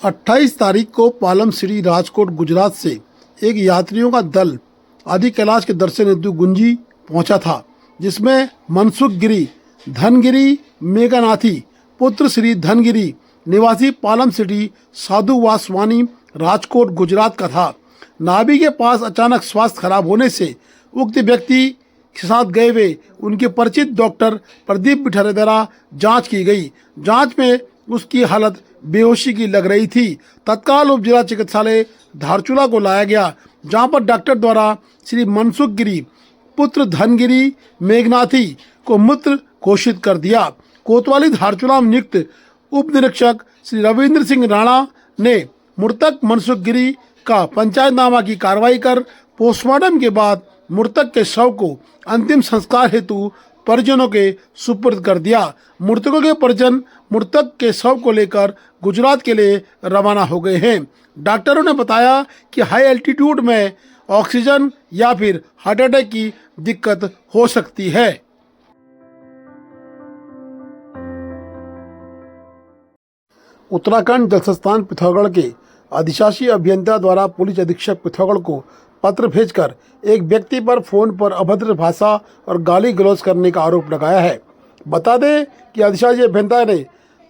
28 तारीख को पालम श्री राजकोट गुजरात से एक यात्रियों का दल आदि कैलाश के दर्शन हेतु गुंजी पहुंचा था, जिसमें मनसुख गिरी धनगिरी मेघनाथी पुत्र श्री धनगिरी निवासी पालम सिटी साधु वासवानी राजकोट गुजरात का था। नाभि के पास अचानक स्वास्थ्य खराब होने से उक्त व्यक्ति के साथ गए हुए उनके परिचित डॉक्टर प्रदीप बिठारे द्वारा जांच की गई। जांच में उसकी हालत बेहोशी की लग रही थी। तत्काल उप जिला चिकित्सालय धारचूला को लाया गया, जहां पर डॉक्टर द्वारा श्री मनसुख गिरी पुत्र धनगिरी मेघनाथी को मृत घोषित कर दिया। कोतवाली धारचूला में नियुक्त उप निरीक्षक श्री रविंद्र सिंह राणा ने मृतक मनसुख गिरी का पंचायतनामा की कार्रवाई कर पोस्टमार्टम के बाद मृतक के शव को अंतिम संस्कार हेतु परिजनों के सुपुर्द कर दिया। मृतकों के परिजन मृतक के शव को लेकर गुजरात के लिए रवाना हो गए हैं। डॉक्टरों ने बताया कि हाई एल्टीट्यूड में ऑक्सीजन या फिर हार्ट अटैक की दिक्कत हो सकती है। उत्तराखंड जल संस्थान पिथौरागढ़ के अधिशासी अभियंता द्वारा पुलिस अधीक्षक पिथौरागढ़ को पत्र भेजकर एक व्यक्ति पर फोन पर अभद्र भाषा और गाली गलौज करने का आरोप लगाया है। बता दें कि अधिशासी अभियंता ने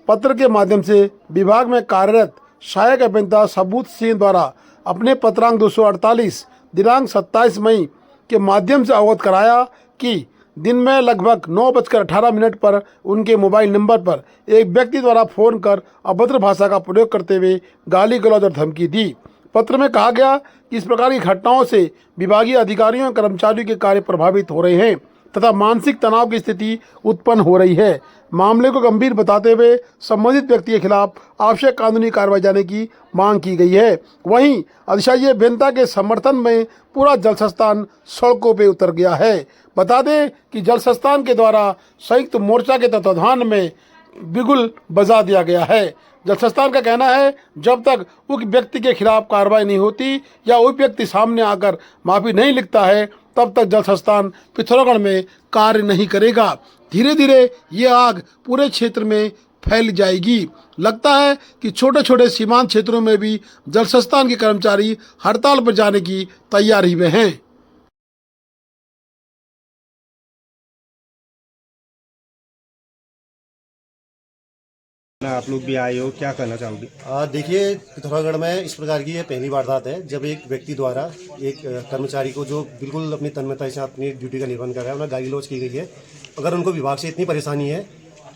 पत्र के माध्यम से विभाग में कार्यरत सहायक अभियंता सबूत सिंह द्वारा अपने पत्रांक 248 दिनांक 27 मई के माध्यम से अवगत कराया कि दिन में लगभग 9:18 पर उनके मोबाइल नंबर पर एक व्यक्ति द्वारा फोन कर अभद्र भाषा का प्रयोग करते हुए गाली गलौज और धमकी दी। पत्र में कहा गया कि इस प्रकार की घटनाओं से विभागीय अधिकारियों और कर्मचारियों के कार्य प्रभावित हो रहे हैं तथा मानसिक तनाव की स्थिति उत्पन्न हो रही है। मामले को गंभीर बताते हुए संबंधित व्यक्ति के खिलाफ आवश्यक कानूनी कार्रवाई जाने की मांग की गई है। वहीं अधिशासी अभियंता के समर्थन में पूरा जल संस्थान सड़कों पर उतर गया है। बता दें कि जल संस्थान के द्वारा संयुक्त मोर्चा के तत्वाधान में बिगुल बजा दिया गया है। जल संस्थान का कहना है जब तक उस व्यक्ति के खिलाफ कार्रवाई नहीं होती या वो व्यक्ति सामने आकर माफी नहीं लिखता है तब तक जल संस्थान पिथौरागढ़ में कार्य नहीं करेगा। धीरे धीरे ये आग पूरे क्षेत्र में फैल जाएगी। लगता है कि छोटे छोटे सीमांत क्षेत्रों में भी जल संस्थान के कर्मचारी हड़ताल पर जाने की तैयारी में हैं। आप लोग भी आए हो, क्या करना चाहोगे? देखिए, पिथौरागढ़ में इस प्रकार की ये पहली वारदात है जब एक व्यक्ति द्वारा एक कर्मचारी को जो बिल्कुल अपनी तन्मयता से अपनी ड्यूटी का निर्वहन कर रहा है उन्हें गाली गलौज की गई है। अगर उनको विभाग से इतनी परेशानी है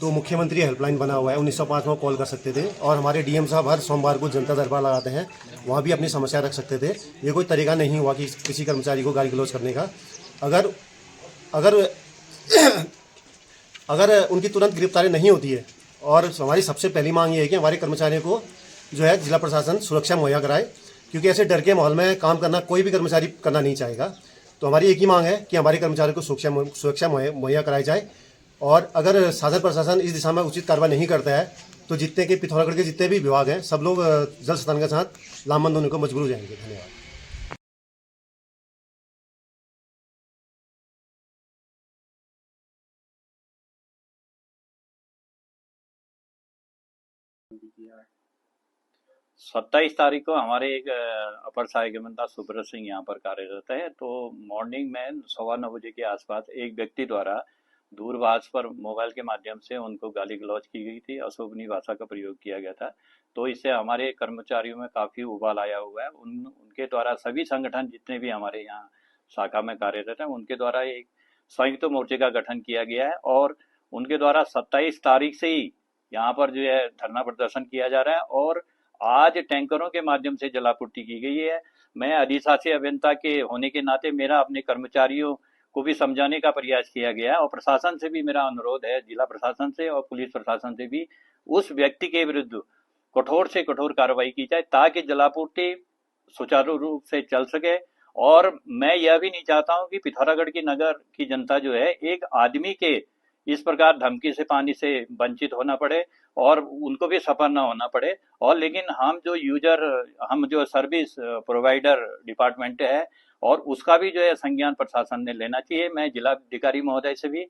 तो मुख्यमंत्री हेल्पलाइन बना हुआ है, 1905 में कॉल कर सकते थे और हमारे डीएम साहब हर सोमवार को जनता दरबार लगाते हैं, वहाँ भी अपनी समस्या रख सकते थे। ये कोई तरीका नहीं हुआ कि किसी कर्मचारी को गाली गलौज करने का। अगर अगर अगर उनकी तुरंत गिरफ्तारी नहीं होती है और हमारी सबसे पहली मांग ये है कि हमारे कर्मचारियों को जो है जिला प्रशासन सुरक्षा मुहैया कराए, क्योंकि ऐसे डर के माहौल में काम करना कोई भी कर्मचारी करना नहीं चाहेगा। तो हमारी एक ही मांग है कि हमारे कर्मचारियों को सुरक्षा मुहैया कराई जाए और अगर शासन प्रशासन इस दिशा में उचित कार्रवाई नहीं करता है तो जितने के पिथौरागढ़ के जितने भी विभाग हैं सब लोग जल संस्थान के साथ लामबंद होने को मजबूर हो जाएंगे। धन्यवाद। सत्ताईस तारीख को हमारे एक अपर सहायक अभियंता सुब्रत सिंह यहाँ पर कार्यरत है। तो मॉर्निंग में 9:15 बजे के आसपास एक व्यक्ति द्वारा दूरभाष पर मोबाइल के माध्यम से उनको गाली गलौज की गई थी, अशोभनीय भाषा का प्रयोग किया गया था। तो इससे हमारे कर्मचारियों में काफ़ी उबाल आया हुआ है। उनके द्वारा सभी संगठन जितने भी हमारे यहाँ शाखा में कार्यरत हैं उनके द्वारा एक संयुक्त मोर्चे का गठन किया गया है और उनके द्वारा 27 तारीख से ही यहाँ पर जो है धरना प्रदर्शन किया जा रहा है और आज टैंकरों के माध्यम से जलापूर्ति की गई है। मैं अधिशासी अभियंता के होने के नाते मेरा अपने कर्मचारियों को भी समझाने का प्रयास किया गया है और प्रशासन से भी मेरा अनुरोध है, जिला प्रशासन से और पुलिस प्रशासन से भी उस व्यक्ति के विरुद्ध कठोर से कठोर कार्रवाई की जाए ताकि जलापूर्ति सुचारू रूप से चल सके। और मैं यह भी नहीं चाहता हूं कि पिथौरागढ़ की नगर की जनता जो है एक आदमी के इस प्रकार धमकी से पानी से वंचित होना पड़े और उनको भी सफर ना होना पड़े। और लेकिन हम जो सर्विस प्रोवाइडर डिपार्टमेंट है और उसका भी जो है संज्ञान प्रशासन ने लेना चाहिए। मैं जिलाधिकारी महोदय से भी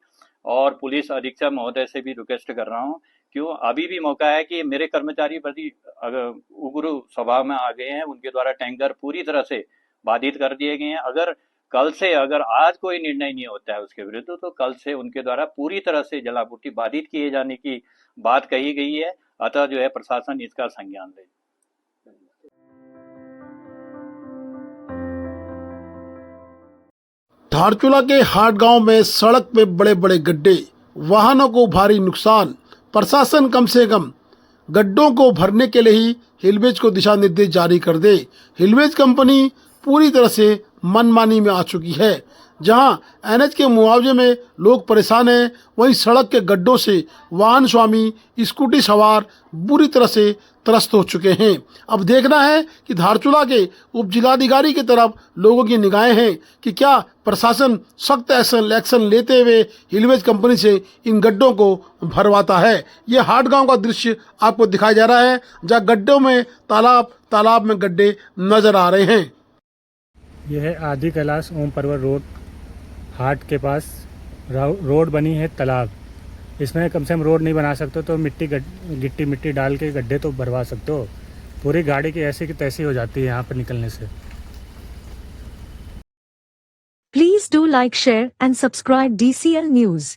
और पुलिस अधीक्षक महोदय से भी रिक्वेस्ट कर रहा हूँ, क्यों अभी भी मौका है कि मेरे कर्मचारी बड़ी उग्र स्वभाव में आ गए हैं, उनके द्वारा टैंकर पूरी तरह से बाधित कर दिए गए हैं। अगर आज कोई निर्णय नहीं होता है उसके विरुद्ध, तो कल से उनके द्वारा पूरी तरह से जलापूर्ति बाधित किए जाने की बात कही गई है। अतः जो है प्रशासन इसका संज्ञान ले। धारचूला के हाट गांव में सड़क पे बड़े बड़े गड्ढे, वाहनों को भारी नुकसान। प्रशासन कम से कम गड्ढों को भरने के लिए ही हिलवेज को दिशा निर्देश जारी कर दे। हिलवेज कंपनी पूरी तरह से मनमानी में आ चुकी है। जहां एनएच के मुआवजे में लोग परेशान हैं, वहीं सड़क के गड्ढों से वाहन स्वामी, स्कूटी सवार बुरी तरह से त्रस्त हो चुके हैं। अब देखना है कि धारचूला के उप जिलाधिकारी की तरफ लोगों की निगाहें हैं कि क्या प्रशासन सख्त एक्शन लेते हुए हिलवेज कंपनी से इन गड्ढों को भरवाता है। ये हाट गांव का दृश्य आपको दिखाया जा रहा है, जहां गड्ढों में तालाब में गड्ढे नजर आ रहे हैं। यह है आदि कैलाश ओम पर्वत रोड, हाट के पास रोड बनी है तालाब। इसमें कम से कम रोड नहीं बना सकते तो मिट्टी डाल के गड्ढे तो भरवा सकते हो। पूरी गाड़ी की ऐसी की तैसी हो जाती है यहाँ पर निकलने से। Please do like, share and subscribe DCL News.